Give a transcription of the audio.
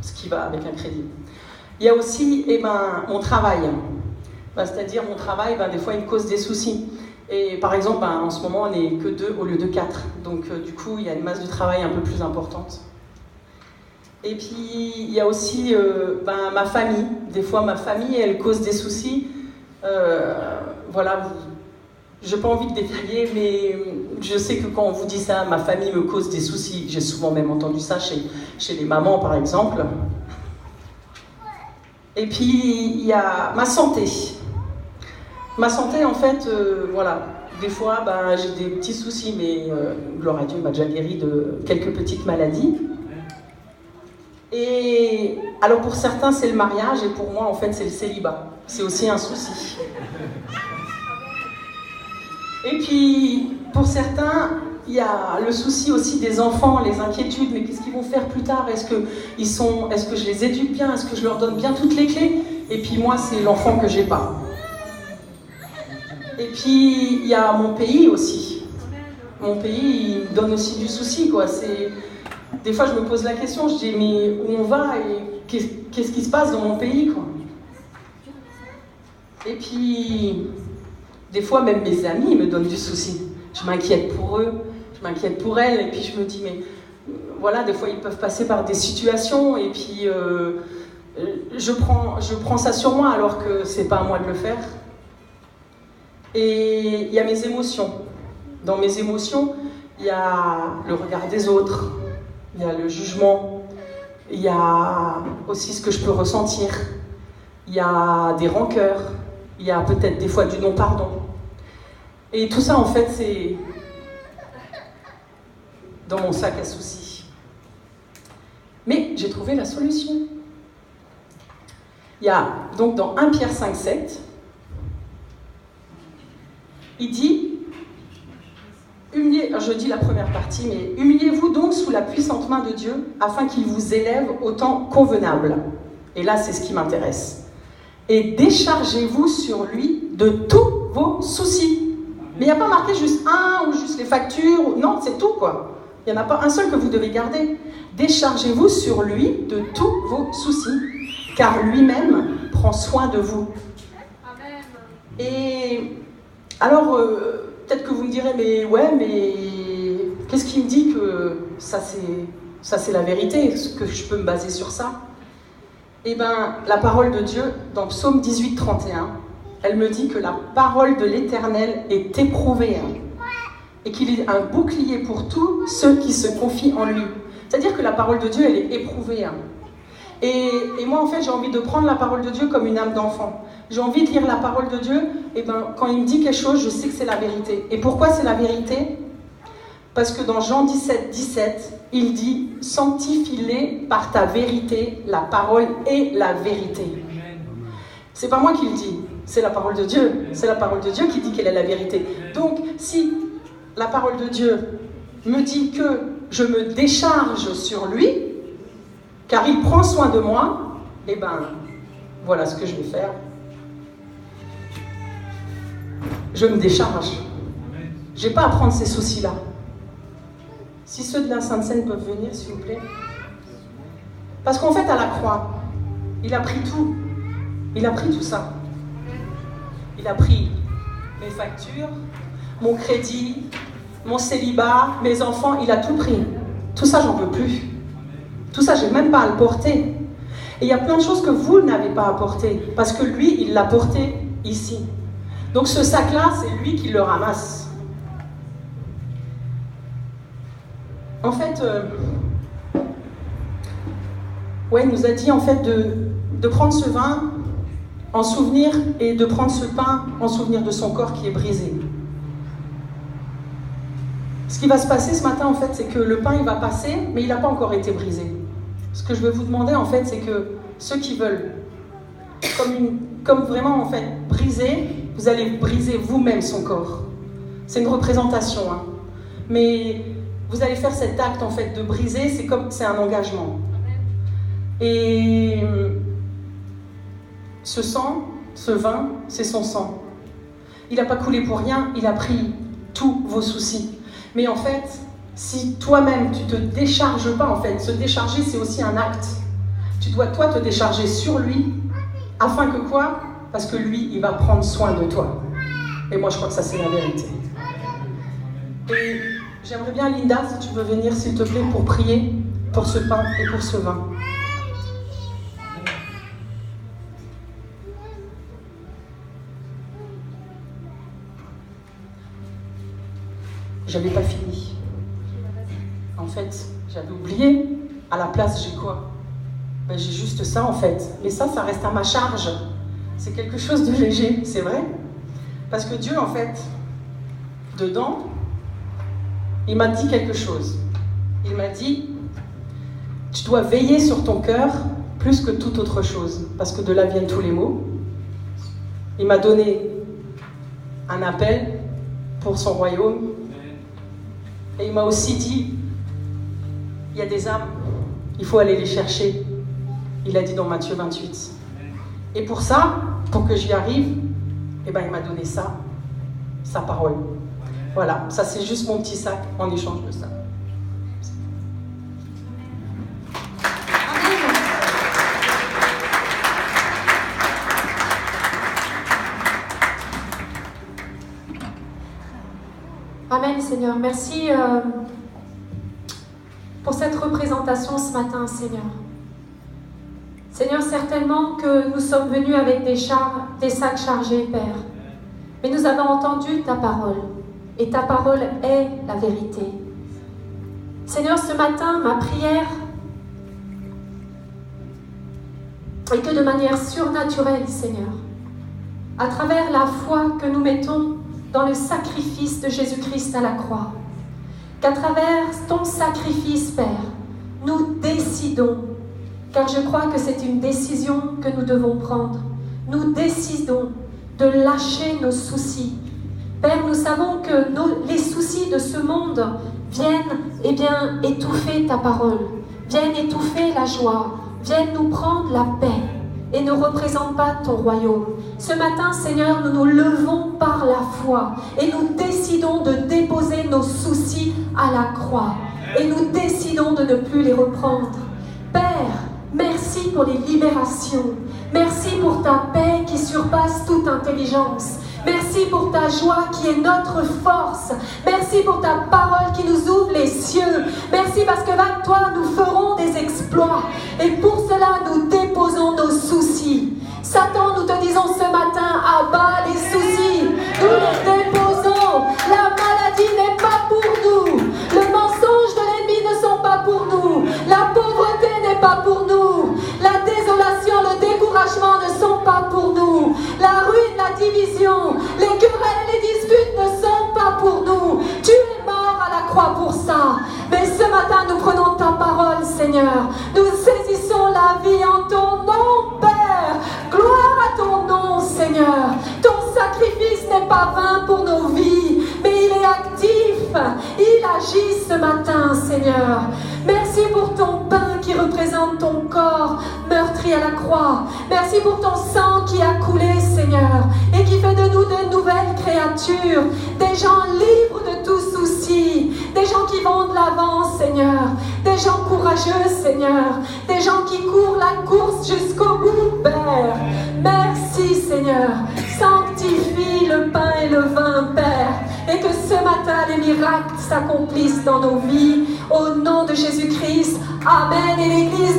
ce qui va avec un crédit. Il y a aussi mon travail. C'est-à-dire mon travail, des fois, il me cause des soucis. Et par exemple, en ce moment, on n'est que 2 au lieu de 4. Donc du coup, il y a une masse de travail un peu plus importante. Et puis, il y a aussi ma famille. Des fois, ma famille, elle cause des soucis. Voilà, je n'ai pas envie de détailler, mais je sais que quand on vous dit ça, ma famille me cause des soucis. J'ai souvent même entendu ça chez les mamans, par exemple. Et puis, il y a ma santé. Ma santé, en fait, voilà, des fois, j'ai des petits soucis, mais gloire à Dieu, il m'a déjà guéri de quelques petites maladies. Et alors, pour certains, c'est le mariage, et pour moi, en fait, c'est le célibat. C'est aussi un souci. Et puis, pour certains, il y a le souci aussi des enfants, les inquiétudes, mais qu'est-ce qu'ils vont faire plus tard? Est-ce que je les éduque bien? Est-ce que je leur donne bien toutes les clés? Et puis moi, c'est l'enfant que j'ai pas. Et puis, il y a mon pays aussi. Mon pays, il me donne aussi du souci, quoi. Des fois, je me pose la question, je dis, mais où on va et qu'est-ce qui se passe dans mon pays, quoi? Et puis, des fois, même mes amis me donnent du souci. Je m'inquiète pour eux, je m'inquiète pour elles, et puis je me dis, mais voilà, des fois, ils peuvent passer par des situations, et puis je prends ça sur moi, alors que c'est pas à moi de le faire. Et il y a mes émotions. Dans mes émotions, il y a le regard des autres, il y a le jugement, il y a aussi ce que je peux ressentir, il y a des rancœurs, il y a peut-être des fois du non-pardon. Et tout ça, en fait, c'est dans mon sac à soucis. Mais j'ai trouvé la solution. Il y a donc dans 1 Pierre 5,7, il dit, je dis la première partie, mais humiliez-vous donc sous la puissante main de Dieu afin qu'il vous élève au temps convenable. Et là, c'est ce qui m'intéresse. Et déchargez-vous sur lui de tous vos soucis. Mais il n'y a pas marqué juste un ou juste les factures. Non, c'est tout, quoi. Il n'y en a pas un seul que vous devez garder. Déchargez-vous sur lui de tous vos soucis, car lui-même prend soin de vous. Amen. Et alors, peut-être que vous me direz, mais qu'est-ce qui me dit que ça c'est la vérité? Est-ce que je peux me baser sur ça? Eh bien, la parole de Dieu, dans Psaume 18, 31, elle me dit que la parole de l'Éternel est éprouvée, et qu'il est un bouclier pour tous ceux qui se confient en lui. C'est-à-dire que la parole de Dieu, elle est éprouvée. Et moi, en fait, j'ai envie de prendre la parole de Dieu comme une âme d'enfant. J'ai envie de lire la parole de Dieu, et quand il me dit quelque chose, je sais que c'est la vérité. Et pourquoi c'est la vérité? Parce que dans Jean 17, 17, il dit « Sanctifie-les par ta vérité, la parole est la vérité. » C'est pas moi qui le dis, c'est la parole de Dieu. C'est la parole de Dieu qui dit qu'elle est la vérité. Donc, si la parole de Dieu me dit que je me décharge sur lui, car il prend soin de moi, voilà ce que je vais faire. Je me décharge. Je n'ai pas à prendre ces soucis-là. Si ceux de la Sainte Seine peuvent venir, s'il vous plaît. Parce qu'en fait, à la croix, il a pris tout. Il a pris tout ça. Il a pris mes factures, mon crédit, mon célibat, mes enfants, il a tout pris. Tout ça, j'en veux plus. Tout ça, j'ai même pas à le porter. Et il y a plein de choses que vous n'avez pas à porter, parce que lui, il l'a porté ici. Donc ce sac-là, c'est lui qui le ramasse. En fait, il nous a dit en fait de prendre ce vin en souvenir et de prendre ce pain en souvenir de son corps qui est brisé. Ce qui va se passer ce matin, en fait, c'est que le pain, il va passer, mais il n'a pas encore été brisé. Ce que je vais vous demander, en fait, c'est que ceux qui veulent, comme vraiment, en fait, briser, vous allez briser vous-même son corps. C'est une représentation, mais vous allez faire cet acte, en fait, de briser, c'est un engagement. Et ce sang, ce vin, c'est son sang. Il n'a pas coulé pour rien, il a pris tous vos soucis. Mais en fait, si toi-même, tu ne te décharges pas, en fait, se décharger, c'est aussi un acte. Tu dois, toi, te décharger sur lui, afin que quoi? Parce que lui, il va prendre soin de toi. Et moi, je crois que ça, c'est la vérité. Et j'aimerais bien, Linda, si tu veux venir, s'il te plaît, pour prier pour ce pain et pour ce vin. J'avais pas fini. En fait, j'avais oublié. À la place, j'ai quoi? Ben, j'ai juste ça, en fait. Mais ça reste à ma charge. C'est quelque chose de léger, c'est vrai. Parce que Dieu, en fait, dedans, il m'a dit quelque chose. Il m'a dit, tu dois veiller sur ton cœur plus que toute autre chose. Parce que de là viennent tous les mots. Il m'a donné un appel pour son royaume. Et il m'a aussi dit, il y a des âmes, il faut aller les chercher. Il a dit dans Matthieu 28. Et pour ça, pour que j'y arrive, eh ben, il m'a donné ça, sa parole. Voilà, ça c'est juste mon petit sac en échange de ça. Amen, Seigneur. Merci pour cette représentation ce matin, Seigneur. Seigneur, certainement que nous sommes venus avec des sacs chargés, Père. Mais nous avons entendu ta parole. Et ta parole est la vérité. Seigneur, ce matin, ma prière est que de manière surnaturelle, Seigneur, à travers la foi que nous mettons dans le sacrifice de Jésus-Christ à la croix, qu'à travers ton sacrifice, Père, nous décidons, car je crois que c'est une décision que nous devons prendre, nous décidons de lâcher nos soucis. Père, nous savons que les soucis de ce monde viennent étouffer ta parole, viennent étouffer la joie, viennent nous prendre la paix et ne représentent pas ton royaume. Ce matin, Seigneur, nous nous levons par la foi et nous décidons de déposer nos soucis à la croix et nous décidons de ne plus les reprendre. Père, merci pour les libérations. Merci pour ta paix qui surpasse toute intelligence. Merci pour ta joie qui est notre force. Merci pour ta parole qui nous ouvre les cieux. Merci parce qu'avec toi, nous ferons des exploits. Et pour cela, nous déposons nos soucis. Satan, nous te disons ce matin, abat les soucis. Nous les déposons. La maladie n'est pas pour nous. Le mensonge de l'ennemi ne sont pas pour nous. La pauvreté n'est pas pour nous. La désolation, le découragement ne sont pas pour nous. La ruine, la division, les querelles et les disputes ne sont pas pour nous. Tu es mort à la croix pour ça. Mais ce matin, nous prenons ta parole, Seigneur. Nous saisissons la vie en ton nom, Père. Gloire à ton nom, Seigneur. Ton sacrifice n'est pas vain pour nos vies, mais il est actif. Il agit ce matin, Seigneur. Merci pour ton pain qui représente ton corps meurtri à la croix. Merci pour ton sang qui a coulé, Seigneur, et qui fait de nous de nouvelles créatures, des gens libres de tout souci, des gens qui vont de l'avant, Seigneur, des gens courageux, Seigneur, des gens qui courent la course jusqu'au bout, Père. Merci, Seigneur. Sanctifie le pain et le vin, Père, et que ce matin les miracles s'accomplissent dans nos vies. Au nom de Jésus-Christ, Amen. Et l'Église